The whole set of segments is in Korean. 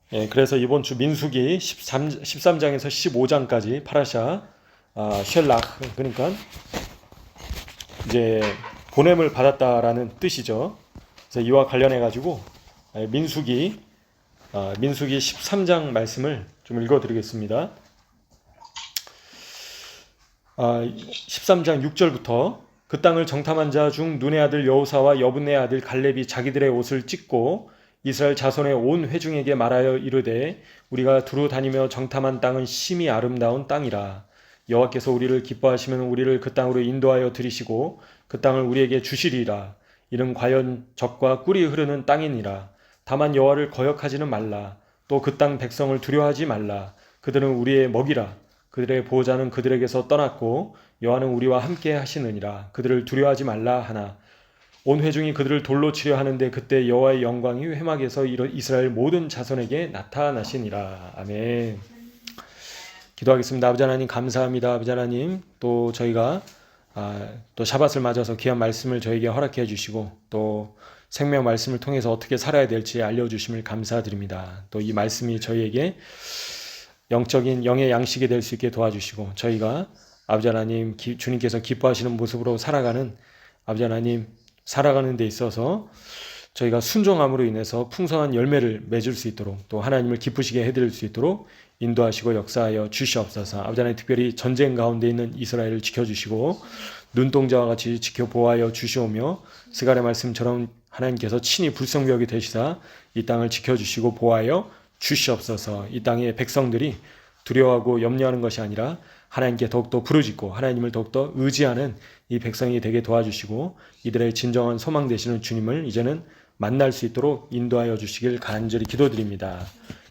그래서 이번 주 민수기 13장에서 15장까지 파라샤 쉘락, 그러니까 이제 보냄을 받았다라는 뜻이죠. 그래서 이와 관련해 가지고 민수기 13장 말씀을 좀 읽어드리겠습니다. 13장 6절부터 그 땅을 정탐한 자 중 눈의 아들 여호사와 여분의 아들 갈렙이 자기들의 옷을 찢고 이스라엘 자손의 온 회중에게 말하여 이르되 우리가 두루 다니며 정탐한 땅은 심히 아름다운 땅이라. 여호와께서 우리를 기뻐하시면 우리를 그 땅으로 인도하여 들이시고 그 땅을 우리에게 주시리라. 이는 과연 젖과 꿀이 흐르는 땅이니라. 다만 여호와를 거역하지는 말라. 또 그 땅 백성을 두려워하지 말라. 그들은 우리의 먹이라. 그들의 보호자는 그들에게서 떠났고 여호와는 우리와 함께 하시느니라. 그들을 두려워하지 말라 하나 온 회중이 그들을 돌로 치려 하는데 그때 여호와의 영광이 회막에서 이스라엘 모든 자손에게 나타나시니라. 아멘. 기도하겠습니다. 아버지 하나님 감사합니다. 아버지 하나님 또 저희가 또 샤밧을 맞아서 귀한 말씀을 저에게 허락해 주시고 또 생명 말씀을 통해서 어떻게 살아야 될지 알려주심을 감사드립니다. 또 이 말씀이 저희에게 영적인 영의 양식이 될 수 있게 도와주시고 저희가 아버지 하나님 주님께서 기뻐하시는 모습으로 살아가는 아버지 하나님 살아가는 데 있어서 저희가 순종함으로 인해서 풍성한 열매를 맺을 수 있도록 또 하나님을 기쁘시게 해드릴 수 있도록 인도하시고 역사하여 주시옵소서. 아버지 하나님 특별히 전쟁 가운데 있는 이스라엘을 지켜주시고 눈동자와 같이 지켜 보호하여 주시오며 스가랴 말씀처럼 하나님께서 친히 불성벽이 되시사 이 땅을 지켜주시고 보호하여 주시옵소서. 이 땅의 백성들이 두려워하고 염려하는 것이 아니라 하나님께 더욱더 부르짖고 하나님을 더욱더 의지하는 이 백성이 되게 도와주시고 이들의 진정한 소망 되시는 주님을 이제는 만날 수 있도록 인도하여 주시길 간절히 기도드립니다.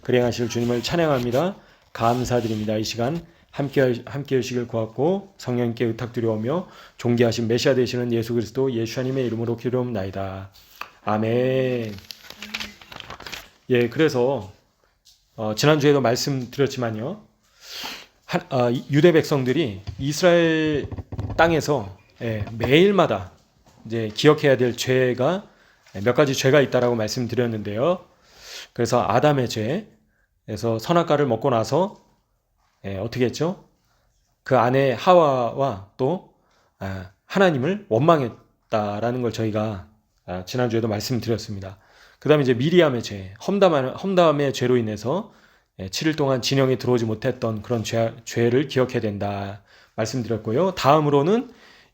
그래 하실 주님을 찬양합니다. 감사드립니다. 이 시간 함께 하시길 구하고 성령님께 의탁드려오며 존귀하신 메시아 되시는 예수 그리스도 예수님의 이름으로 기도합나이다. 아멘. 그래서 지난주에도 말씀드렸지만요. 유대 백성들이 이스라엘 땅에서 매일마다 이제 기억해야 될 죄가 몇 가지 죄가 있다라고 말씀드렸는데요. 그래서 아담의 죄, 그래서 선악과를 먹고 나서 어떻게 했죠? 그 아내 하와와 또 하나님을 원망했다라는 걸 저희가 지난주에도 말씀드렸습니다. 그 다음에 이제 미리암의 죄, 험담의 죄로 인해서 7일 동안 진영에 들어오지 못했던 그런 죄를 기억해야 된다 말씀드렸고요. 다음으로는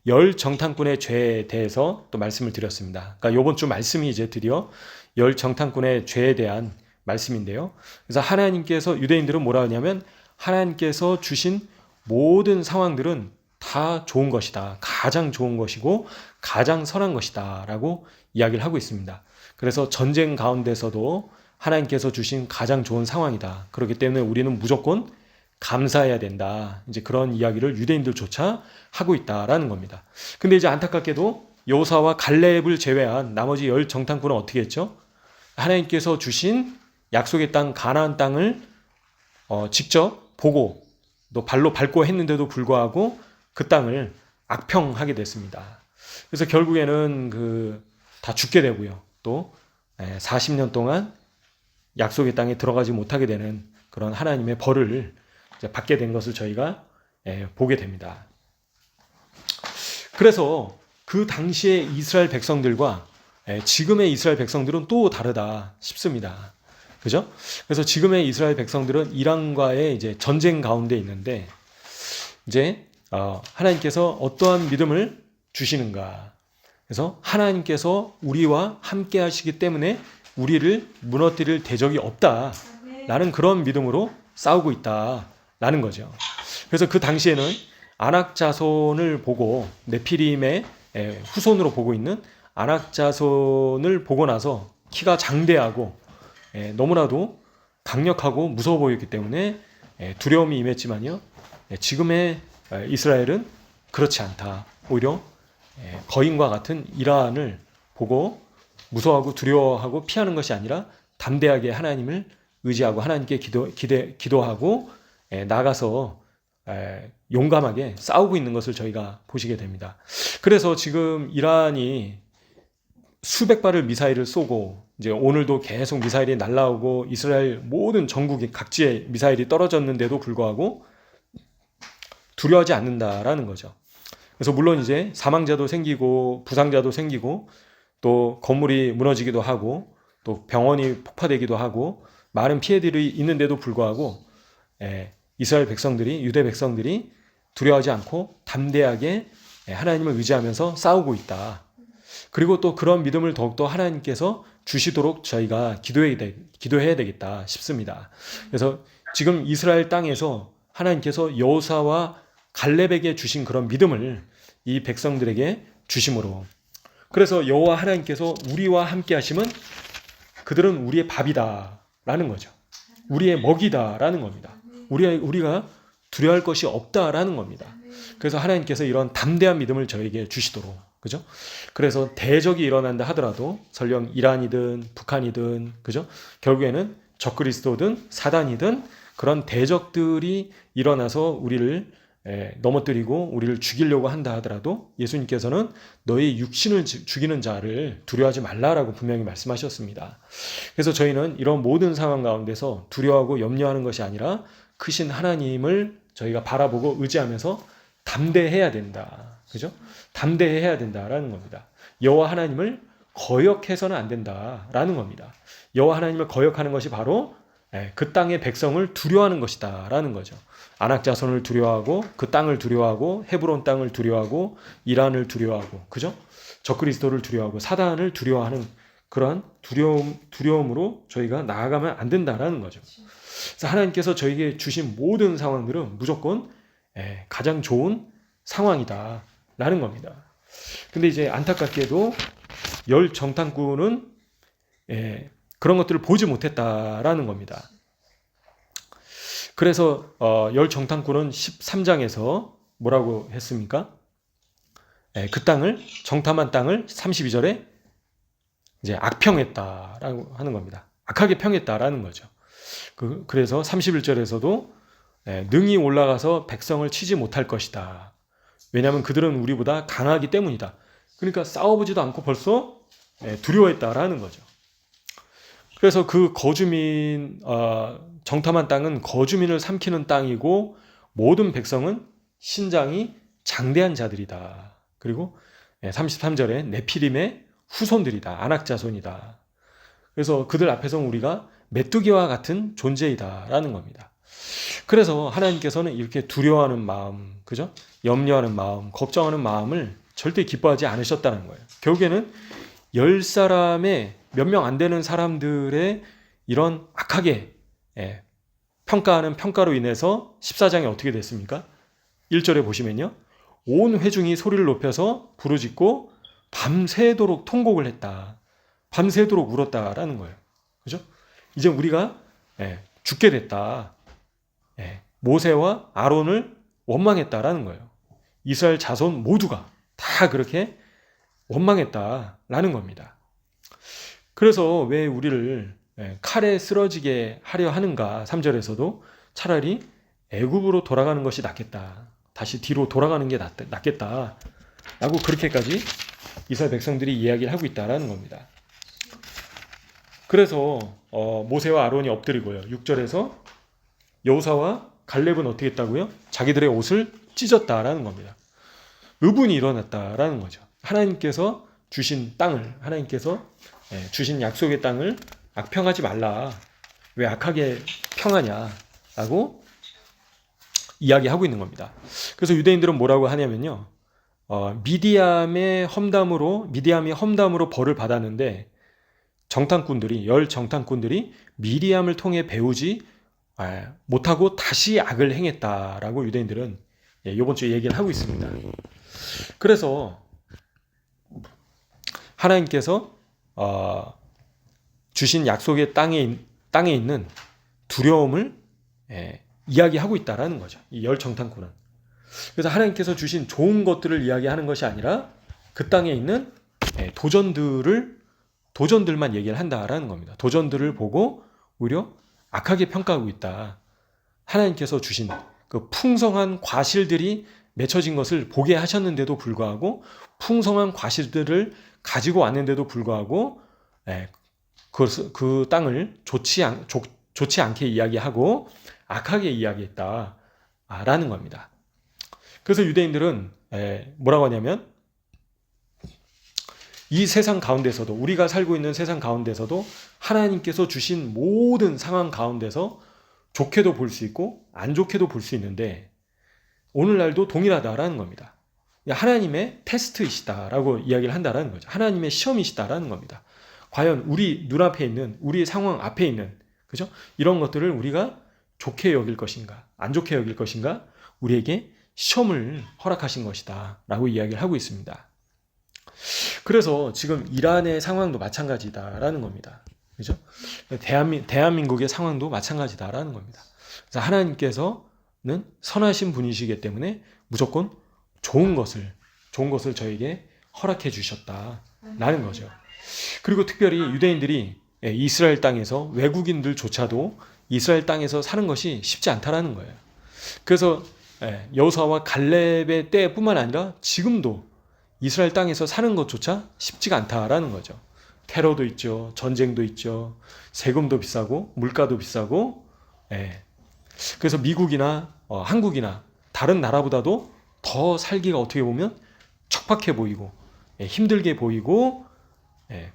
열 정탐꾼의 죄에 대해서 또 말씀을 드렸습니다. 그러니까 이번 주 말씀이 이제 드디어 열 정탐꾼의 죄에 대한 말씀인데요. 그래서 하나님께서 유대인들은 뭐라 하냐면 하나님께서 주신 모든 상황들은 다 좋은 것이다. 가장 좋은 것이고 가장 선한 것이다 라고 이야기를 하고 있습니다. 그래서 전쟁 가운데서도 하나님께서 주신 가장 좋은 상황이다. 그렇기 때문에 우리는 무조건 감사해야 된다. 이제 그런 이야기를 유대인들조차 하고 있다라는 겁니다. 근데 이제 안타깝게도 여호사와 갈렙을 제외한 나머지 열 정탐꾼은 어떻게 했죠? 하나님께서 주신 약속의 땅 가나안 땅을 직접 보고 또 발로 밟고 했는데도 불구하고 그 땅을 악평하게 됐습니다. 그래서 결국에는 다 죽게 되고요. 또 40년 동안 약속의 땅에 들어가지 못하게 되는 그런 하나님의 벌을 이제 받게 된 것을 저희가 보게 됩니다. 그래서 그 당시의 이스라엘 백성들과 지금의 이스라엘 백성들은 또 다르다 싶습니다. 그죠? 그래서 지금의 이스라엘 백성들은 이란과의 이제 전쟁 가운데 있는데 이제 하나님께서 어떠한 믿음을 주시는가? 그래서 하나님께서 우리와 함께 하시기 때문에 우리를 무너뜨릴 대적이 없다라는 그런 믿음으로 싸우고 있다라는 거죠. 그래서 그 당시에는 아낙 자손을 보고 네피림의 후손으로 보고 있는 아낙 자손을 보고 나서 키가 장대하고 너무나도 강력하고 무서워 보였기 때문에 두려움이 임했지만요. 지금의 이스라엘은 그렇지 않다. 오히려 거인과 같은 이란을 보고 무서워하고 두려워하고 피하는 것이 아니라 담대하게 하나님을 의지하고 하나님께 기도하고 나가서 용감하게 싸우고 있는 것을 저희가 보시게 됩니다. 그래서 지금 이란이 수백 발의 미사일을 쏘고 이제 오늘도 계속 미사일이 날라오고 이스라엘 모든 전국이 각지에 미사일이 떨어졌는데도 불구하고 두려워하지 않는다라는 거죠. 그래서 물론 이제 사망자도 생기고 부상자도 생기고 또 건물이 무너지기도 하고 또 병원이 폭파되기도 하고 많은 피해들이 있는데도 불구하고 이스라엘 백성들이, 유대 백성들이 두려워하지 않고 담대하게 하나님을 의지하면서 싸우고 있다. 그리고 또 그런 믿음을 더욱더 하나님께서 주시도록 저희가 기도해야 되겠다 싶습니다. 그래서 지금 이스라엘 땅에서 하나님께서 여호사와 갈렙에게 주신 그런 믿음을 이 백성들에게 주심으로, 그래서 여호와 하나님께서 우리와 함께 하심은 그들은 우리의 밥이다 라는 거죠. 우리의 먹이다 라는 겁니다. 우리가 두려워할 것이 없다 라는 겁니다. 그래서 하나님께서 이런 담대한 믿음을 저에게 주시도록, 그죠? 그래서 대적이 일어난다 하더라도 설령 이란이든 북한이든, 그죠? 결국에는 적그리스도든 사단이든 그런 대적들이 일어나서 우리를 넘어뜨리고 우리를 죽이려고 한다 하더라도 예수님께서는 너의 육신을 죽이는 자를 두려워하지 말라라고 분명히 말씀하셨습니다. 그래서 저희는 이런 모든 상황 가운데서 두려워하고 염려하는 것이 아니라 크신 하나님을 저희가 바라보고 의지하면서 담대해야 된다. 그죠? 담대해야 된다라는 겁니다. 여호와 하나님을 거역해서는 안 된다라는 겁니다. 여호와 하나님을 거역하는 것이 바로 그 땅의 백성을 두려워하는 것이다 라는 거죠. 아낙 자손을 두려워하고 그 땅을 두려워하고 헤브론 땅을 두려워하고 이란을 두려워하고, 그죠? 적그리스도를 두려워하고 사단을 두려워하는 그러한 두려움으로 저희가 나아가면 안 된다라는 거죠. 그래서 하나님께서 저에게 주신 모든 상황들은 무조건 가장 좋은 상황이다 라는 겁니다. 근데 이제 안타깝게도 열 정탐꾼은 그런 것들을 보지 못했다라는 겁니다. 그래서 열 정탐꾼은 13장에서 뭐라고 했습니까? 그 땅을, 정탐한 땅을 32절에 이제 악평했다라고 하는 겁니다. 악하게 평했다라는 거죠. 그래서 31절에서도 능히 올라가서 백성을 치지 못할 것이다. 왜냐하면 그들은 우리보다 강하기 때문이다. 그러니까 싸워보지도 않고 벌써 두려워했다라는 거죠. 그래서 그 거주민, 정탐한 땅은 거주민을 삼키는 땅이고 모든 백성은 신장이 장대한 자들이다. 그리고 33절에 네피림의 후손들이다. 아낙 자손이다. 그래서 그들 앞에서 우리가 메뚜기와 같은 존재이다 라는 겁니다. 그래서 하나님께서는 이렇게 두려워하는 마음, 그죠? 염려하는 마음, 걱정하는 마음을 절대 기뻐하지 않으셨다는 거예요. 결국에는 10사람의 몇 명 안 되는 사람들의 이런 악하게 평가하는 평가로 인해서 14장에 어떻게 됐습니까? 1절에 보시면요. 온 회중이 소리를 높여서 부르짖고 밤새도록 통곡을 했다. 밤새도록 울었다라는 거예요. 그죠? 이제 우리가 죽게 됐다. 모세와 아론을 원망했다라는 거예요. 이스라엘 자손 모두가 다 그렇게 원망했다라는 겁니다. 그래서 왜 우리를 칼에 쓰러지게 하려 하는가? 3절에서도 차라리 애굽으로 돌아가는 것이 낫겠다. 다시 뒤로 돌아가는 게 낫겠다. 라고 그렇게까지 이스라엘 백성들이 이야기를 하고 있다라는 겁니다. 그래서 모세와 아론이 엎드리고요. 6절에서 여호사와 갈렙은 어떻게 했다고요? 자기들의 옷을 찢었다라는 겁니다. 의분이 일어났다라는 거죠. 하나님께서 주신 땅을, 하나님께서 주신 약속의 땅을 악평하지 말라. 왜 악하게 평하냐라고 이야기하고 있는 겁니다. 그래서 유대인들은 뭐라고 하냐면요. 미디암이 험담으로 벌을 받았는데 열 정탐꾼들이 미리암을 통해 배우지 못하고 다시 악을 행했다라고 유대인들은 이번 주에 얘기를 하고 있습니다. 그래서 하나님께서 주신 약속의 땅에 있는 두려움을 이야기하고 있다라는 거죠. 이 열 정탐꾼은. 그래서 하나님께서 주신 좋은 것들을 이야기하는 것이 아니라 그 땅에 있는 도전들만 얘기를 한다라는 겁니다. 도전들을 보고 오히려 악하게 평가하고 있다. 하나님께서 주신 그 풍성한 과실들이 맺혀진 것을 보게 하셨는데도 불구하고 풍성한 과실들을 가지고 왔는데도 불구하고 그 땅을 좋지 않게 이야기하고 악하게 이야기했다라는 겁니다. 그래서 유대인들은 뭐라고 하냐면 이 세상 가운데서도, 우리가 살고 있는 세상 가운데서도 하나님께서 주신 모든 상황 가운데서 좋게도 볼 수 있고 안 좋게도 볼 수 있는데 오늘날도 동일하다라는 겁니다. 하나님의 테스트이시다라고 이야기를 한다라는 거죠. 하나님의 시험이시다라는 겁니다. 과연 우리 눈앞에 있는, 우리 상황 앞에 있는, 그죠? 이런 것들을 우리가 좋게 여길 것인가, 안 좋게 여길 것인가, 우리에게 시험을 허락하신 것이다 라고 이야기를 하고 있습니다. 그래서 지금 이란의 상황도 마찬가지다라는 겁니다. 그죠? 대한민국의 상황도 마찬가지다라는 겁니다. 그래서 하나님께서는 선하신 분이시기 때문에 무조건 좋은 것을 저에게 허락해 주셨다라는 거죠. 그리고 특별히 유대인들이 이스라엘 땅에서, 외국인들조차도 이스라엘 땅에서 사는 것이 쉽지 않다라는 거예요. 그래서 여호수아와 갈렙의 때뿐만 아니라 지금도 이스라엘 땅에서 사는 것조차 쉽지가 않다라는 거죠. 테러도 있죠, 전쟁도 있죠, 세금도 비싸고 물가도 비싸고, 그래서 미국이나 한국이나 다른 나라보다도 더 살기가 어떻게 보면 척박해 보이고 힘들게 보이고,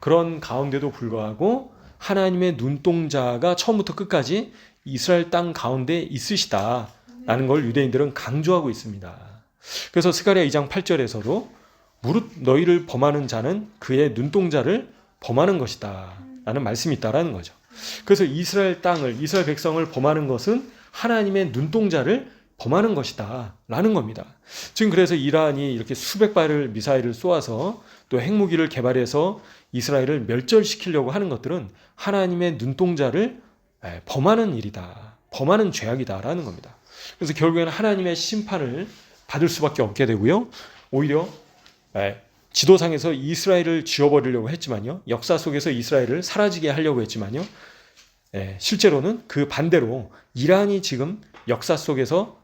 그런 가운데도 불구하고 하나님의 눈동자가 처음부터 끝까지 이스라엘 땅 가운데 있으시다라는 걸 유대인들은 강조하고 있습니다. 그래서 스가랴 2장 8절에서도 무릇 너희를 범하는 자는 그의 눈동자를 범하는 것이다 라는 말씀이 있다라는 거죠. 그래서 이스라엘 백성을 범하는 것은 하나님의 눈동자를 범하는 것이다 라는 겁니다. 지금 그래서 이란이 이렇게 수백 발을 미사일을 쏘아서 또 핵무기를 개발해서 이스라엘을 멸절시키려고 하는 것들은 하나님의 눈동자를 범하는 일이다, 범하는 죄악이다 라는 겁니다. 그래서 결국에는 하나님의 심판을 받을 수밖에 없게 되고요, 오히려 지도상에서 이스라엘을 지워버리려고 했지만요, 역사 속에서 이스라엘을 사라지게 하려고 했지만요, 실제로는 그 반대로 이란이 지금 역사 속에서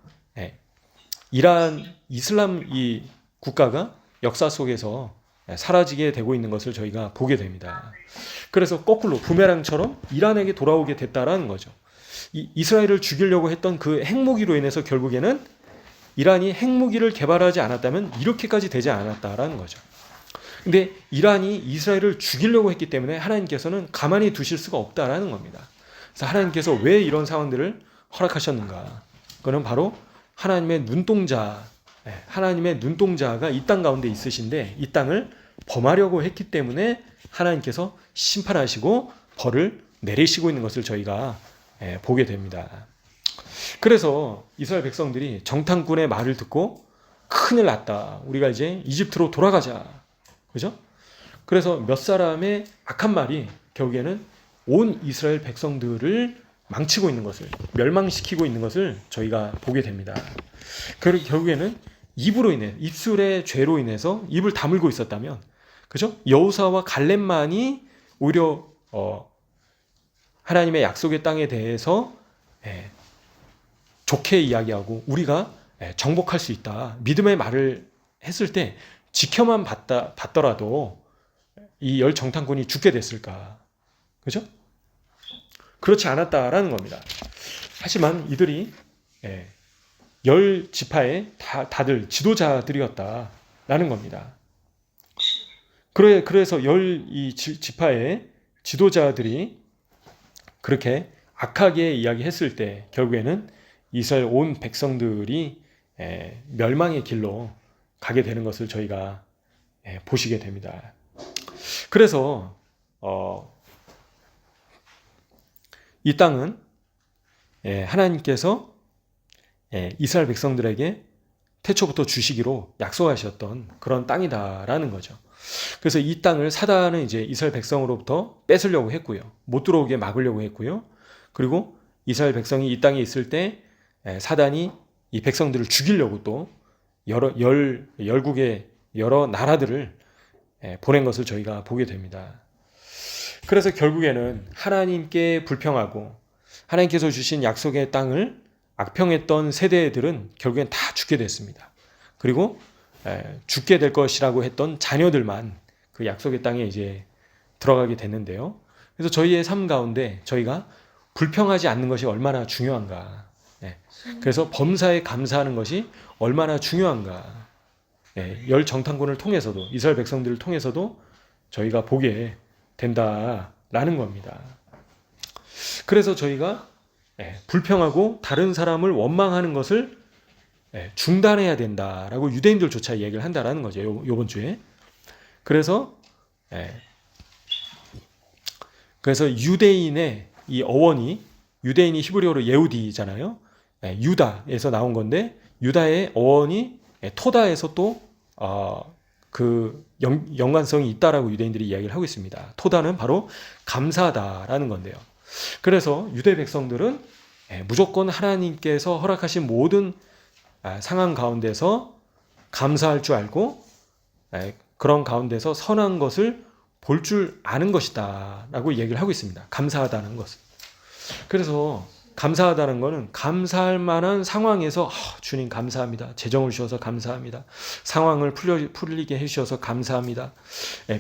이슬람 이 국가가 역사 속에서 사라지게 되고 있는 것을 저희가 보게 됩니다. 그래서 거꾸로 부메랑처럼 이란에게 돌아오게 됐다라는 거죠. 이스라엘을 죽이려고 했던 그 핵무기로 인해서 결국에는 이란이 핵무기를 개발하지 않았다면 이렇게까지 되지 않았다라는 거죠. 근데 이란이 이스라엘을 죽이려고 했기 때문에 하나님께서는 가만히 두실 수가 없다라는 겁니다. 그래서 하나님께서 왜 이런 상황들을 허락하셨는가? 그거는 바로 하나님의 눈동자가 이 땅 가운데 있으신데 이 땅을 범하려고 했기 때문에 하나님께서 심판하시고 벌을 내리시고 있는 것을 저희가 보게 됩니다. 그래서 이스라엘 백성들이 정탐꾼의 말을 듣고 큰일 났다, 우리가 이제 이집트로 돌아가자, 그죠? 그래서 몇 사람의 악한 말이 결국에는 온 이스라엘 백성들을 망치고 있는 것을, 멸망시키고 있는 것을 저희가 보게 됩니다. 그리고 결국에는 입술의 죄로 인해서 입을 다물고 있었다면, 그죠? 여호수아와 갈렙만이 오히려 하나님의 약속의 땅에 대해서 좋게 이야기하고 우리가 정복할 수 있다, 믿음의 말을 했을 때 지켜만 봤더라도 이 열 정탐꾼이 죽게 됐을까? 그죠? 그렇지 않았다라는 겁니다. 하지만 이들이 열 지파의 다들 지도자들이었다라는 겁니다. 그래서 이 지파의 지도자들이 그렇게 악하게 이야기했을 때 결국에는 이스라엘 온 백성들이 멸망의 길로 가게 되는 것을 저희가 보시게 됩니다. 그래서 이 땅은 하나님께서 이스라엘 백성들에게 태초부터 주시기로 약속하셨던 그런 땅이다라는 거죠. 그래서 이 땅을 사단은 이제 이스라엘 백성으로부터 뺏으려고 했고요, 못 들어오게 막으려고 했고요, 그리고 이스라엘 백성이 이 땅에 있을 때 사단이 이 백성들을 죽이려고 또 열국의 여러 나라들을 보낸 것을 저희가 보게 됩니다. 그래서 결국에는 하나님께 불평하고 하나님께서 주신 약속의 땅을 악평했던 세대들은 결국엔 다 죽게 됐습니다. 그리고 죽게 될 것이라고 했던 자녀들만 그 약속의 땅에 이제 들어가게 됐는데요. 그래서 저희의 삶 가운데 저희가 불평하지 않는 것이 얼마나 중요한가. 예. 그래서 범사에 감사하는 것이 얼마나 중요한가. 예. 열 정탐꾼을 통해서도, 이스라엘 백성들을 통해서도 저희가 보게 된다라는 겁니다. 그래서 저희가 불평하고 다른 사람을 원망하는 것을 중단해야 된다라고 유대인들조차 얘기를 한다라는 거죠. 요번 주에. 그래서 유대인의 이 어원이, 유대인이 히브리어로 예후디잖아요. 유다에서 나온 건데, 유다의 어원이 토다에서 또 그 연관성이 있다라고 유대인들이 이야기를 하고 있습니다. 토다는 바로 감사하다라는 건데요. 그래서 유대 백성들은 무조건 하나님께서 허락하신 모든 상황 가운데서 감사할 줄 알고, 그런 가운데서 선한 것을 볼 줄 아는 것이다 라고 얘기를 하고 있습니다. 감사하다는 것은. 그래서 감사하다는 것은 감사할 만한 상황에서 주님 감사합니다. 재정을 주셔서 감사합니다. 상황을 풀리게 해주셔서 감사합니다.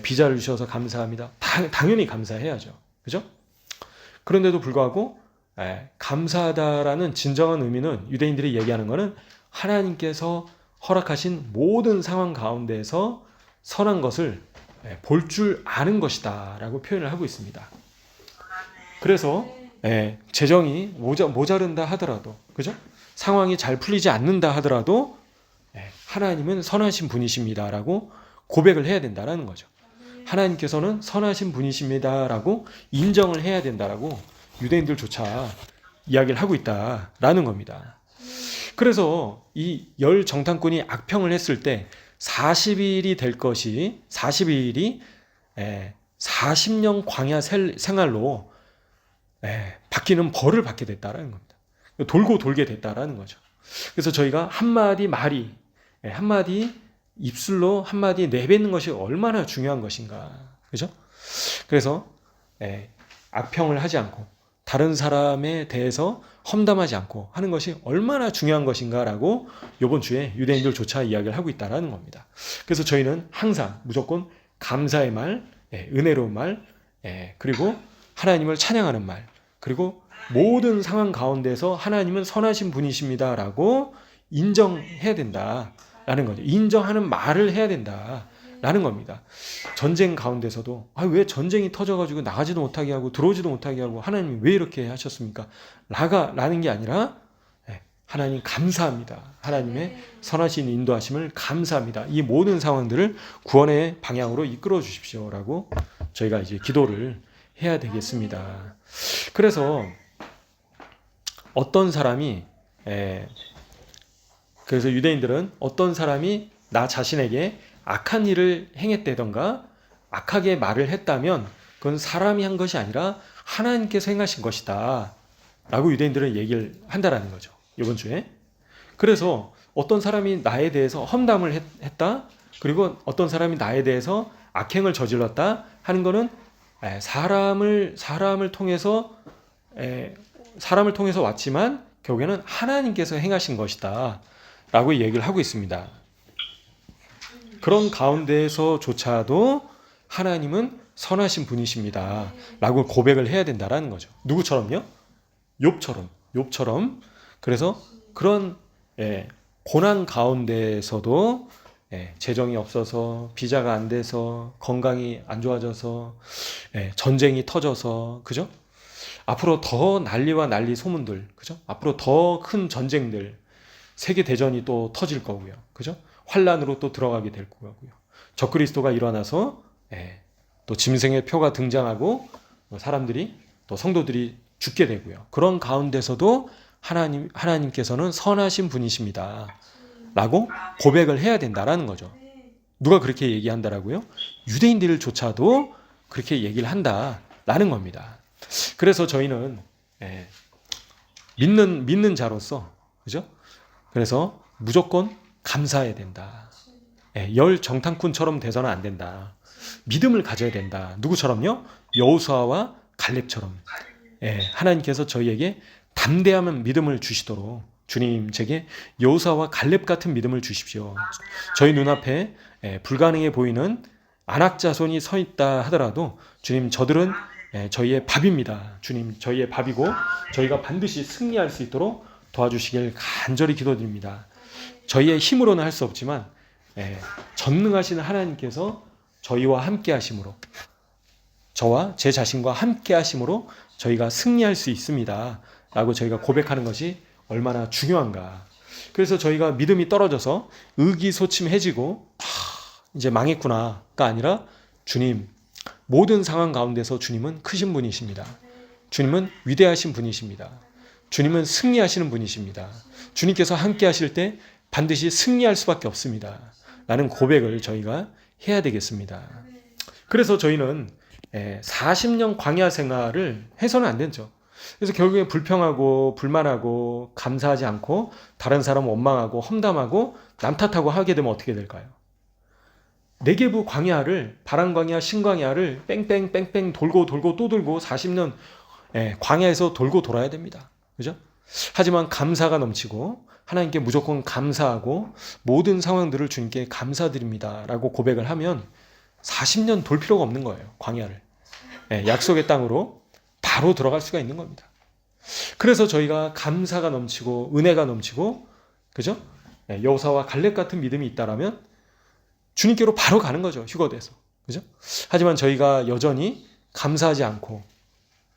비자를 주셔서 감사합니다. 당연히 감사해야죠. 그죠? 그런데도 불구하고 감사하다라는 진정한 의미는, 유대인들이 얘기하는 것은 하나님께서 허락하신 모든 상황 가운데에서 선한 것을 볼 줄 아는 것이다 라고 표현을 하고 있습니다. 그래서 재정이 모자른다 하더라도, 그죠? 상황이 잘 풀리지 않는다 하더라도 하나님은 선하신 분이십니다 라고 고백을 해야 된다라는 거죠. 하나님께서는 선하신 분이십니다라고 인정을 해야 된다라고 유대인들조차 이야기를 하고 있다라는 겁니다. 그래서 이 열 정탐꾼이 악평을 했을 때 40일이 될 것이, 40일이 40년 광야 생활로 바뀌는 벌을 받게 됐다라는 겁니다. 돌고 돌게 됐다라는 거죠. 그래서 저희가 한마디 말이, 한마디 입술로 한마디 내뱉는 것이 얼마나 중요한 것인가. 그죠? 그래서 악평을 하지 않고 다른 사람에 대해서 험담하지 않고 하는 것이 얼마나 중요한 것인가라고 이번 주에 유대인들조차 이야기를 하고 있다는 겁니다. 그래서 저희는 항상 무조건 감사의 말, 은혜로운 말, 그리고 하나님을 찬양하는 말, 그리고 모든 상황 가운데서 하나님은 선하신 분이십니다라고 인정해야 된다라는 거죠. 인정하는 말을 해야 된다라는 겁니다. 전쟁 가운데서도 왜 전쟁이 터져가지고 나가지도 못하게 하고 들어오지도 못하게 하고 하나님이 왜 이렇게 하셨습니까? 라는 게 아니라 하나님 감사합니다. 하나님의 선하신 인도하심을 감사합니다. 이 모든 상황들을 구원의 방향으로 이끌어 주십시오라고 저희가 이제 기도를 해야 되겠습니다. 그래서 어떤 사람이 그래서 유대인들은 어떤 사람이 나 자신에게 악한 일을 행했다던가 악하게 말을 했다면 그건 사람이 한 것이 아니라 하나님께서 행하신 것이다 라고 유대인들은 얘기를 한다라는 거죠. 이번 주에. 그래서 어떤 사람이 나에 대해서 험담을 했다, 그리고 어떤 사람이 나에 대해서 악행을 저질렀다 하는 거는 사람을 통해서 왔지만 결국에는 하나님께서 행하신 것이다 라고 얘기를 하고 있습니다. 그런 가운데에서조차도 하나님은 선하신 분이십니다 라고 고백을 해야 된다라는 거죠. 누구처럼요? 욥처럼. 그래서 그런 고난 가운데에서도 재정이 없어서, 비자가 안 돼서, 건강이 안 좋아져서, 전쟁이 터져서, 그죠? 앞으로 더 난리와 난리 소문들, 그죠? 앞으로 더 큰 전쟁들, 세계 대전이 또 터질 거고요, 그죠? 환란으로 또 들어가게 될 거고요. 적그리스도가 일어나서 또 짐승의 표가 등장하고 사람들이 또 성도들이 죽게 되고요. 그런 가운데서도 하나님께서는 선하신 분이십니다 라고 고백을 해야 된다라는 거죠. 누가 그렇게 얘기한다라고요? 유대인들조차도 그렇게 얘기를 한다라는 겁니다. 그래서 저희는 믿는 자로서, 그죠? 그래서 무조건 감사해야 된다. 열 정탐꾼처럼 돼서는 안 된다. 믿음을 가져야 된다. 누구처럼요? 여호수아와 갈렙처럼. 하나님께서 저희에게 담대한 믿음을 주시도록 주님 제게 여호수아와 갈렙 같은 믿음을 주십시오. 저희 눈앞에 불가능해 보이는 안악 자손이 서 있다 하더라도 주님 저들은 저희의 밥입니다. 주님, 저희의 밥이고 저희가 반드시 승리할 수 있도록 도와주시길 간절히 기도드립니다. 저희의 힘으로는 할 수 없지만 전능하신 하나님께서 저희와 함께 하심으로, 저와 제 자신과 함께 하심으로 저희가 승리할 수 있습니다 라고 저희가 고백하는 것이 얼마나 중요한가. 그래서 저희가 믿음이 떨어져서 의기소침해지고 이제 망했구나가 아니라, 주님, 모든 상황 가운데서 주님은 크신 분이십니다. 주님은 위대하신 분이십니다. 주님은 승리하시는 분이십니다. 주님께서 함께 하실 때 반드시 승리할 수밖에 없습니다 라는 고백을 저희가 해야 되겠습니다. 그래서 저희는 40년 광야 생활을 해서는 안 되죠. 그래서 결국에 불평하고 불만하고 감사하지 않고 다른 사람 원망하고 험담하고 남 탓하고 하게 되면 어떻게 될까요? 네게부 광야를, 바람 광야, 신광야를 뺑뺑뺑뺑 돌고 또 돌고 40년 광야에서 돌고 돌아야 됩니다. 그죠? 하지만 감사가 넘치고 하나님께 무조건 감사하고 모든 상황들을 주님께 감사드립니다 라고 고백을 하면 40년 돌 필요가 없는 거예요. 광야를. 약속의 땅으로 바로 들어갈 수가 있는 겁니다. 그래서 저희가 감사가 넘치고 은혜가 넘치고, 그죠? 여호사와 갈렙 같은 믿음이 있다라면 주님께로 바로 가는 거죠. 휴거돼서. 그죠? 하지만 저희가 여전히 감사하지 않고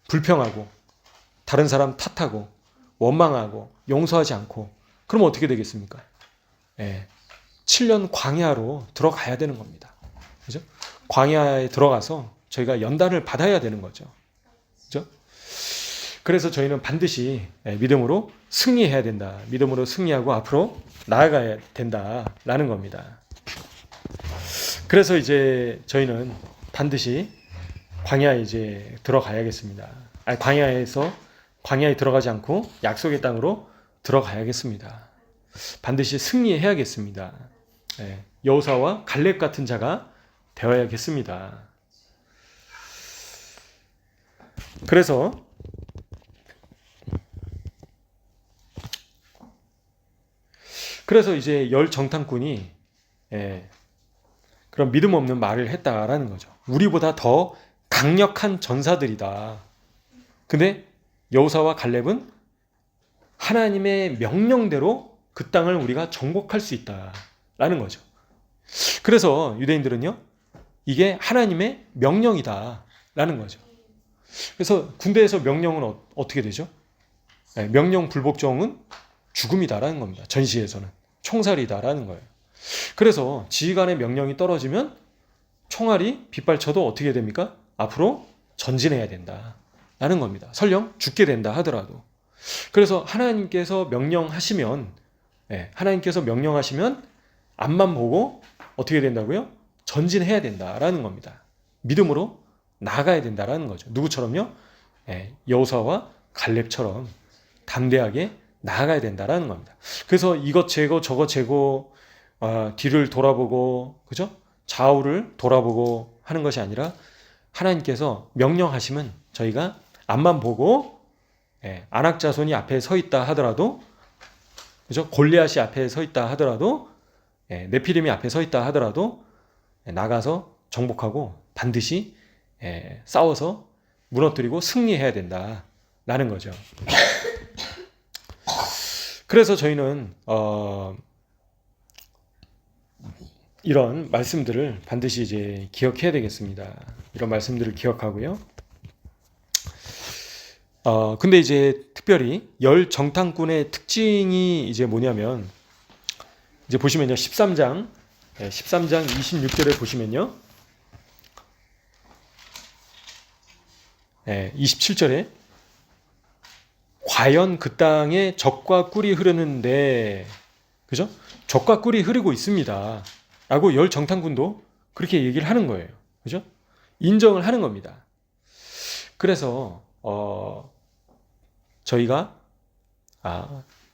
불평하고 다른 사람 탓하고 원망하고 용서하지 않고, 그럼 어떻게 되겠습니까? 7년 광야로 들어가야 되는 겁니다. 그죠? 광야에 들어가서 저희가 연단을 받아야 되는 거죠. 그죠? 그래서 저희는 반드시 믿음으로 승리해야 된다. 믿음으로 승리하고 앞으로 나아가야 된다라는 겁니다. 그래서 이제 저희는 반드시 광야에 이제 들어가야겠습니다. 광야에 들어가지 않고 약속의 땅으로 들어가야겠습니다. 반드시 승리해야겠습니다. 여호사와 갈렙 같은 자가 되어야겠습니다. 그래서 이제 열 정탐꾼이 그런 믿음 없는 말을 했다라는 거죠. 우리보다 더 강력한 전사들이다. 근데 여호사와 갈렙은 하나님의 명령대로 그 땅을 우리가 정복할 수 있다라는 거죠. 그래서 유대인들은요, 이게 하나님의 명령이다라는 거죠. 그래서 군대에서 명령은 어떻게 되죠? 명령 불복종은 죽음이다라는 겁니다. 전시에서는 총살이다라는 거예요. 그래서 지휘관의 명령이 떨어지면 총알이 빗발쳐도 어떻게 됩니까? 앞으로 전진해야 된다라는 겁니다. 설령 죽게 된다 하더라도. 그래서 하나님께서 명령하시면 앞만 보고 어떻게 된다고요? 전진해야 된다라는 겁니다. 믿음으로 나가야 된다라는 거죠. 누구처럼요? 여호사와 갈렙처럼 담대하게 나아가야 된다라는 겁니다. 그래서 이것 제거 저것 제거, 뒤를 돌아보고, 그죠? 좌우를 돌아보고 하는 것이 아니라 하나님께서 명령하시면 저희가 앞만 보고, 안악 자손이 앞에 서 있다 하더라도, 그죠? 골리앗이 앞에 서 있다 하더라도, 네피림이 앞에 서 있다 하더라도 나가서 정복하고 반드시 싸워서 무너뜨리고 승리해야 된다라는 거죠. 그래서 저희는 이런 말씀들을 반드시 이제 기억해야 되겠습니다. 이런 말씀들을 기억하고요. 근데 이제 특별히 열 정탐꾼의 특징이 이제 뭐냐면, 이제 보시면요, 13장 26절에 보시면요, 27절에 과연 그 땅에 젖과 꿀이 흐르는데, 그죠? 젖과 꿀이 흐르고 있습니다 라고 열 정탐꾼도 그렇게 얘기를 하는 거예요. 그죠? 인정을 하는 겁니다. 그래서 저희가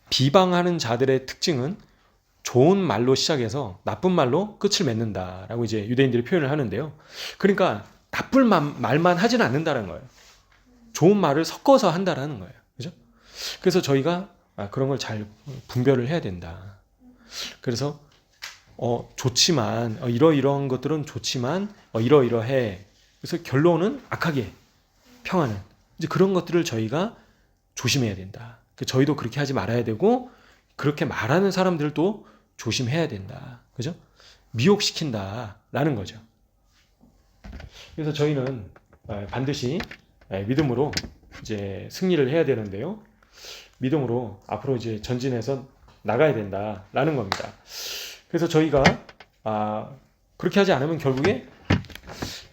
비방하는 자들의 특징은 좋은 말로 시작해서 나쁜 말로 끝을 맺는다라고 이제 유대인들이 표현을 하는데요. 그러니까 나쁜 말만 하지는 않는다는 거예요. 좋은 말을 섞어서 한다라는 거예요. 그죠? 그래서 저희가 그런 걸 잘 분별을 해야 된다. 그래서 좋지만 이러이러한 것들은 좋지만 이러이러해. 그래서 결론은 악하게 평하는 이제 그런 것들을 저희가 조심해야 된다. 저희도 그렇게 하지 말아야 되고 그렇게 말하는 사람들도 조심해야 된다. 그죠? 미혹시킨다라는 거죠. 그래서 저희는 반드시 믿음으로 이제 승리를 해야 되는데요. 믿음으로 앞으로 이제 전진해서 나가야 된다라는 겁니다. 그래서 저희가 그렇게 하지 않으면 결국에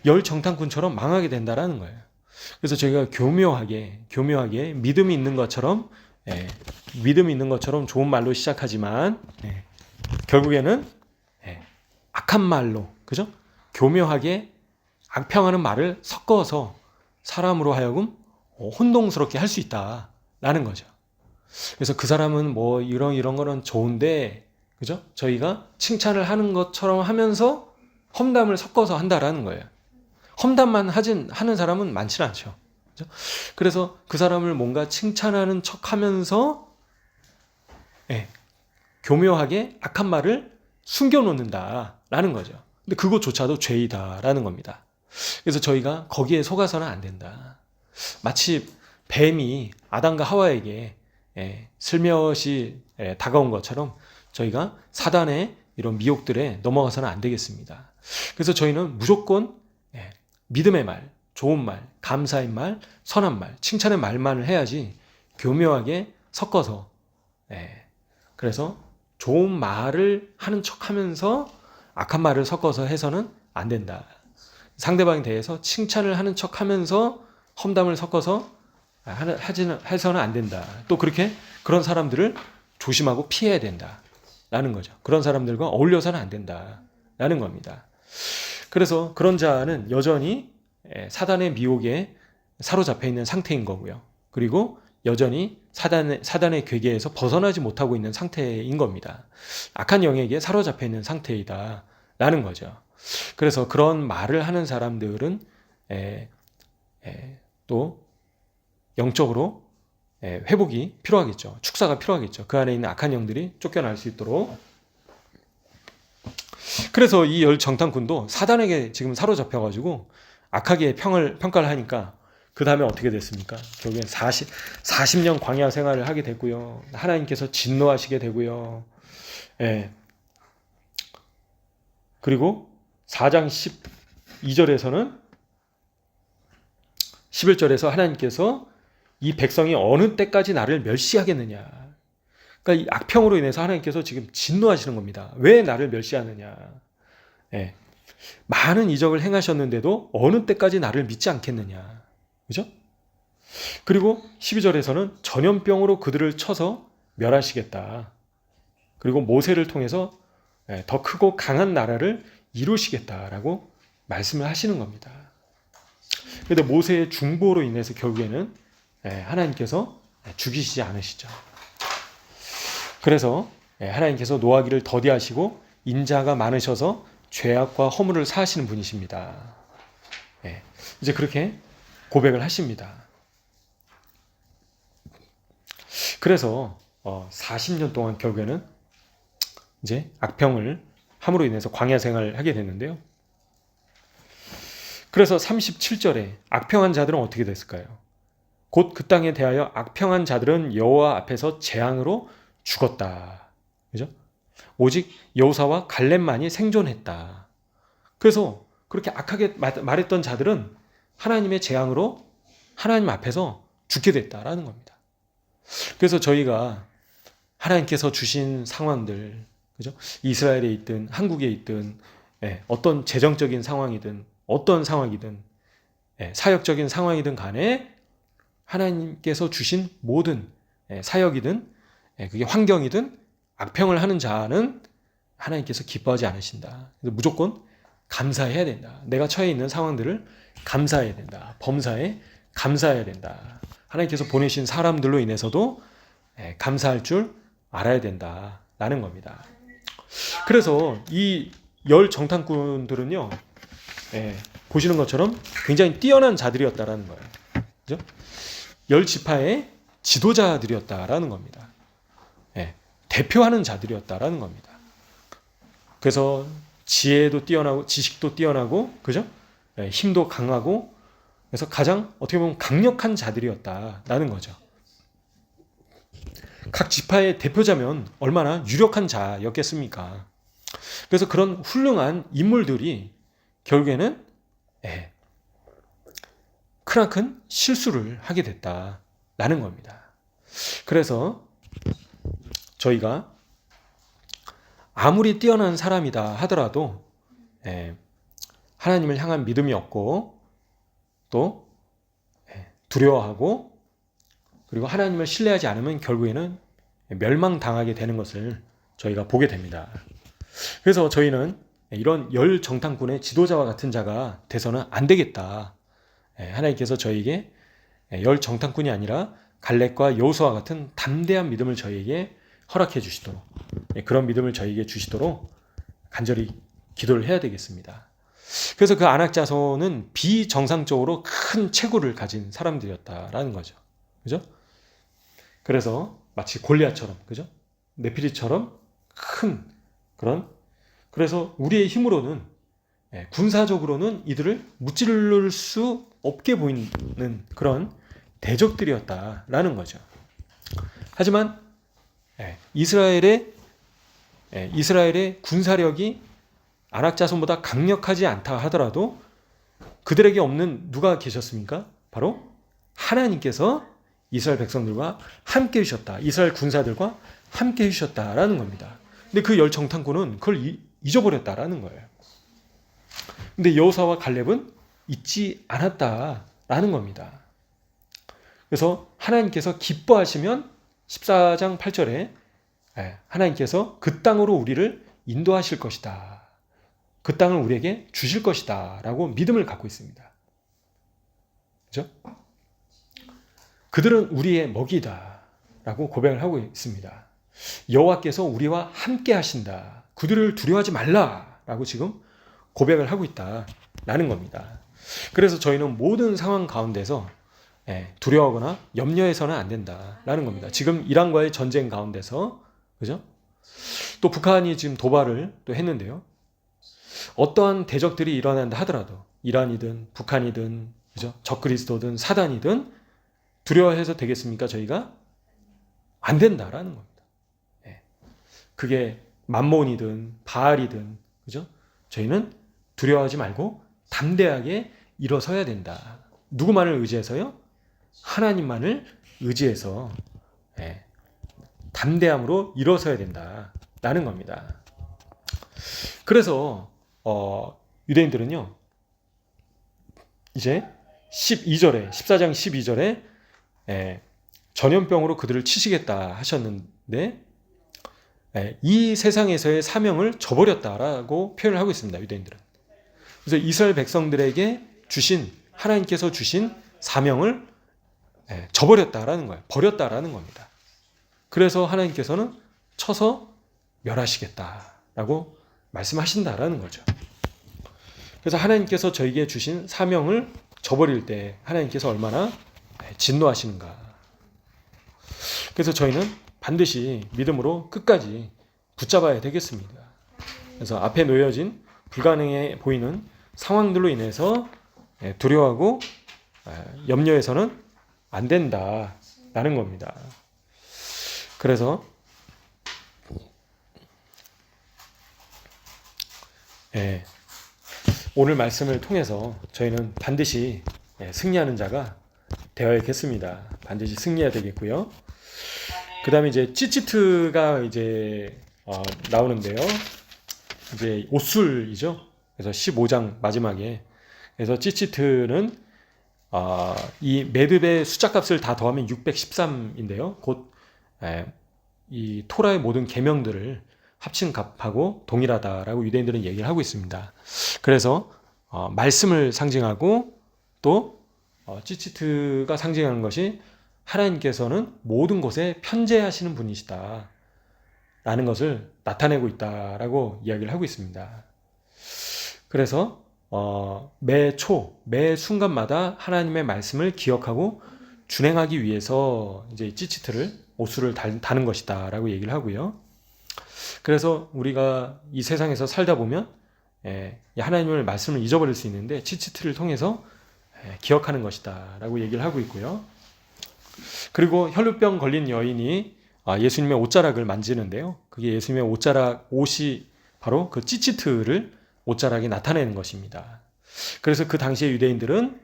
열 정탐꾼처럼 망하게 된다라는 거예요. 그래서 저희가 교묘하게 믿음이 있는 것처럼 좋은 말로 시작하지만 결국에는 악한 말로, 그죠? 교묘하게 악평하는 말을 섞어서 사람으로 하여금 혼동스럽게 할 수 있다라는 거죠. 그래서 그 사람은 뭐 이런 거는 좋은데, 그죠? 저희가 칭찬을 하는 것처럼 하면서 험담을 섞어서 한다라는 거예요. 험담만 하는 사람은 많지는 않죠. 그죠? 그래서 그 사람을 뭔가 칭찬하는 척 하면서 교묘하게 악한 말을 숨겨놓는다라는 거죠. 근데 그것조차도 죄이다라는 겁니다. 그래서 저희가 거기에 속아서는 안 된다. 마치 뱀이 아담과 하와에게 슬며시 다가온 것처럼 저희가 사단의 이런 미혹들에 넘어가서는 안 되겠습니다. 그래서 저희는 무조건 믿음의 말, 좋은 말, 감사의 말, 선한 말, 칭찬의 말만을 해야지 교묘하게 섞어서 그래서 좋은 말을 하는 척하면서 악한 말을 섞어서 해서는 안 된다. 상대방에 대해서 칭찬을 하는 척하면서 험담을 섞어서 해서는 안 된다. 또 그런 사람들을 조심하고 피해야 된다라는 거죠. 그런 사람들과 어울려서는 안 된다라는 겁니다. 그래서 그런 자는 여전히 사단의 미혹에 사로잡혀 있는 상태인 거고요. 그리고 여전히 사단의 괴계에서 벗어나지 못하고 있는 상태인 겁니다. 악한 영에게 사로잡혀 있는 상태이다라는 거죠. 그래서 그런 말을 하는 사람들은 또 영적으로 회복이 필요하겠죠. 축사가 필요하겠죠. 그 안에 있는 악한 영들이 쫓겨날 수 있도록. 그래서 이 열 정탐꾼도 사단에게 지금 사로잡혀가지고 악하게 평가를 하니까 그 다음에 어떻게 됐습니까? 결국엔 40년 광야 생활을 하게 됐고요. 하나님께서 진노하시게 되고요. 그리고 4장 12절에서는 11절에서 하나님께서 이 백성이 어느 때까지 나를 멸시하겠느냐. 그러니까 이 악평으로 인해서 하나님께서 지금 진노하시는 겁니다. 왜 나를 멸시하느냐. 많은 이적을 행하셨는데도 어느 때까지 나를 믿지 않겠느냐. 그죠? 그리고 12절에서는 전염병으로 그들을 쳐서 멸하시겠다. 그리고 모세를 통해서 더 크고 강한 나라를 이루시겠다라고 말씀을 하시는 겁니다. 그런데 모세의 중보로 인해서 결국에는 하나님께서 죽이시지 않으시죠. 그래서 하나님께서 노하기를 더디하시고 인자가 많으셔서 죄악과 허물을 사하시는 분이십니다. 이제 그렇게 고백을 하십니다. 그래서 40년 동안 결국에는 이제 악평을 함으로 인해서 광야 생활을 하게 됐는데요. 그래서 37절에 악평한 자들은 어떻게 됐을까요? 곧 그 땅에 대하여 악평한 자들은 여호와 앞에서 재앙으로 죽었다. 그죠? 오직 여호사와 갈렙만이 생존했다. 그래서 그렇게 악하게 말했던 자들은 하나님의 재앙으로 하나님 앞에서 죽게 됐다라는 겁니다. 그래서 저희가 하나님께서 주신 상황들, 그죠? 이스라엘에 있든 한국에 있든 어떤 재정적인 상황이든 어떤 상황이든 사역적인 상황이든 간에 하나님께서 주신 모든 사역이든 그게 환경이든 악평을 하는 자는 하나님께서 기뻐하지 않으신다. 그래서 무조건 감사해야 된다. 내가 처해 있는 상황들을 감사해야 된다. 범사에 감사해야 된다. 하나님께서 보내신 사람들로 인해서도 감사할 줄 알아야 된다라는 겁니다. 그래서 이 열 정탐꾼들은요, 보시는 것처럼 굉장히 뛰어난 자들이었다라는 거예요. 그죠? 열 지파의 지도자들이었다라는 겁니다. 대표하는 자들이었다라는 겁니다. 그래서 지혜도 뛰어나고 지식도 뛰어나고, 그죠? 힘도 강하고 그래서 가장 어떻게 보면 강력한 자들이었다라는 거죠. 각 지파의 대표자면 얼마나 유력한 자였겠습니까? 그래서 그런 훌륭한 인물들이 결국에는 크나큰 실수를 하게 됐다라는 겁니다. 그래서 저희가 아무리 뛰어난 사람이다 하더라도 하나님을 향한 믿음이 없고 또 두려워하고 그리고 하나님을 신뢰하지 않으면 결국에는 멸망당하게 되는 것을 저희가 보게 됩니다. 그래서 저희는 이런 열 정탐꾼의 지도자와 같은 자가 돼서는 안 되겠다. 하나님께서 저에게 열 정탐꾼이 아니라 갈렙과 여호수아와 같은 담대한 믿음을 저희에게 허락해 주시도록 그런 믿음을 저희에게 주시도록 간절히 기도를 해야 되겠습니다. 그래서 그 아낙 자손은 비정상적으로 큰 체구를 가진 사람들이었다라는 거죠. 그죠? 그래서 마치 골리앗처럼, 그죠? 네피리처럼 큰 그런 그래서 우리의 힘으로는 군사적으로는 이들을 무찌를 수 없게 보이는 그런 대적들이었다라는 거죠. 하지만 이스라엘의 군사력이 아낙 자손보다 강력하지 않다 하더라도 그들에게 없는 누가 계셨습니까? 바로 하나님께서 이스라엘 백성들과 함께 해주셨다. 이스라엘 군사들과 함께 해주셨다라는 겁니다. 근데 그 열 정탐꾼은 그걸 잊어버렸다라는 거예요. 근데 여호수아와 갈렙은 잊지 않았다라는 겁니다. 그래서 하나님께서 기뻐하시면 14장 8절에 하나님께서 그 땅으로 우리를 인도하실 것이다. 그 땅을 우리에게 주실 것이다. 라고 믿음을 갖고 있습니다. 그죠? 그들은 우리의 먹이다. 라고 고백을 하고 있습니다. 여호와께서 우리와 함께 하신다. 그들을 두려워하지 말라. 라고 지금 고백을 하고 있다라는 겁니다. 그래서 저희는 모든 상황 가운데서 두려워하거나 염려해서는 안 된다라는 겁니다. 지금 이란과의 전쟁 가운데서 그죠? 또 북한이 지금 도발을 또 했는데요. 어떠한 대적들이 일어난다 하더라도 이란이든 북한이든 그죠? 적그리스도든 사단이든 두려워해서 되겠습니까? 저희가 안 된다라는 겁니다. 그게 만몬이든 바알이든 그죠? 저희는 두려워하지 말고 담대하게 일어서야 된다. 누구만을 의지해서요? 하나님만을 의지해서 담대함으로 일어서야 된다라는 겁니다. 그래서 유대인들은요. 이제 14장 12절에 전염병으로 그들을 치시겠다 하셨는데 이 세상에서의 사명을 저버렸다라고 표현을 하고 있습니다. 유대인들은. 그래서 이스라엘 백성들에게 하나님께서 주신 사명을 저버렸다라는 거예요. 버렸다라는 겁니다. 그래서 하나님께서는 쳐서 멸하시겠다라고 말씀하신다라는 거죠. 그래서 하나님께서 저에게 주신 사명을 저버릴 때 하나님께서 얼마나 진노하시는가. 그래서 저희는 반드시 믿음으로 끝까지 붙잡아야 되겠습니다. 그래서 앞에 놓여진 불가능해 보이는 상황들로 인해서 두려워하고 염려해서는 안 된다라는 겁니다. 그래서 오늘 말씀을 통해서 저희는 반드시 승리하는 자가 되어야겠습니다. 반드시 승리해야 되겠고요. 그 다음에 이제 찌찌트가 이제 나오는데요. 이제 옷술이죠. 그래서 15장 마지막에 그래서 찌찌트는 이 메듭의 숫자값을 다 더하면 613인데요. 곧 이 토라의 모든 계명들을 합친 값하고 동일하다라고 유대인들은 얘기를 하고 있습니다. 그래서 말씀을 상징하고 또 찌찌트가 상징하는 것이 하나님께서는 모든 것에 편재하시는 분이시다 라는 것을 나타내고 있다라고 이야기를 하고 있습니다. 그래서 매 순간마다 하나님의 말씀을 기억하고 준행하기 위해서 이제 찌찌트를 옷수를 다는 것이다라고 얘기를 하고요. 그래서 우리가 이 세상에서 살다 보면 하나님의 말씀을 잊어버릴 수 있는데 찌찌트를 통해서 기억하는 것이다 라고 얘기를 하고 있고요. 그리고 혈루병 걸린 여인이 예수님의 옷자락을 만지는데요. 그게 예수님의 옷자락 옷이 바로 그 찌찌트를 옷자락에 나타내는 것입니다. 그래서 그 당시에 유대인들은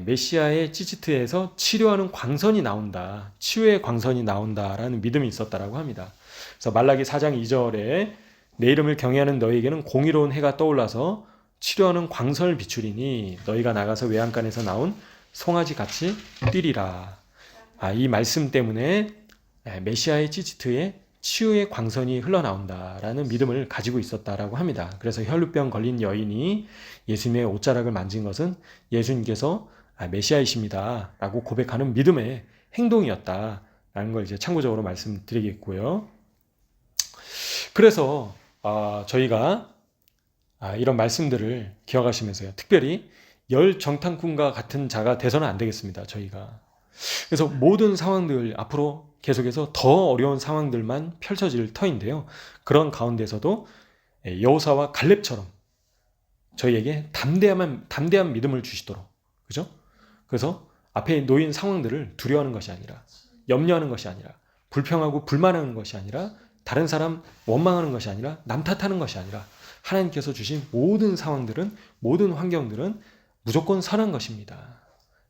메시아의 찌찌트에서 치료하는 광선이 나온다, 치유의 광선이 나온다라는 믿음이 있었다라고 합니다. 그래서 말라기 4장 2절에 내 이름을 경외하는 너에게는 공의로운 해가 떠올라서 치료하는 광선을 비추리니 너희가 나가서 외양간에서 나온 송아지 같이 뛰리라. 이 말씀 때문에 메시아의 찌찌트에 치유의 광선이 흘러나온다라는 믿음을 가지고 있었다라고 합니다. 그래서 혈루병 걸린 여인이 예수님의 옷자락을 만진 것은 예수님께서 메시아이십니다 라고 고백하는 믿음의 행동이었다라는 걸 이제 참고적으로 말씀드리겠고요. 그래서 저희가 이런 말씀들을 기억하시면서요. 특별히 열 정탐꾼과 같은 자가 돼서는 안 되겠습니다. 저희가. 그래서 모든 상황들 앞으로 계속해서 더 어려운 상황들만 펼쳐질 터인데요. 그런 가운데서도 여호사와 갈렙처럼 저희에게 담대한 믿음을 주시도록, 그죠? 그래서 앞에 놓인 상황들을 두려워하는 것이 아니라, 염려하는 것이 아니라, 불평하고 불만하는 것이 아니라, 다른 사람 원망하는 것이 아니라, 남 탓하는 것이 아니라, 하나님께서 주신 모든 상황들은, 모든 환경들은 무조건 선한 것입니다.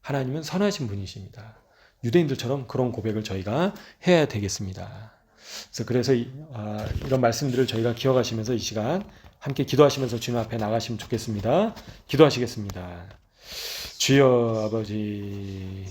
하나님은 선하신 분이십니다. 유대인들처럼 그런 고백을 저희가 해야 되겠습니다. 그래서 이런 말씀들을 저희가 기억하시면서 이 시간 함께 기도하시면서 주님 앞에 나가시면 좋겠습니다. 기도하시겠습니다. 주여 아버지,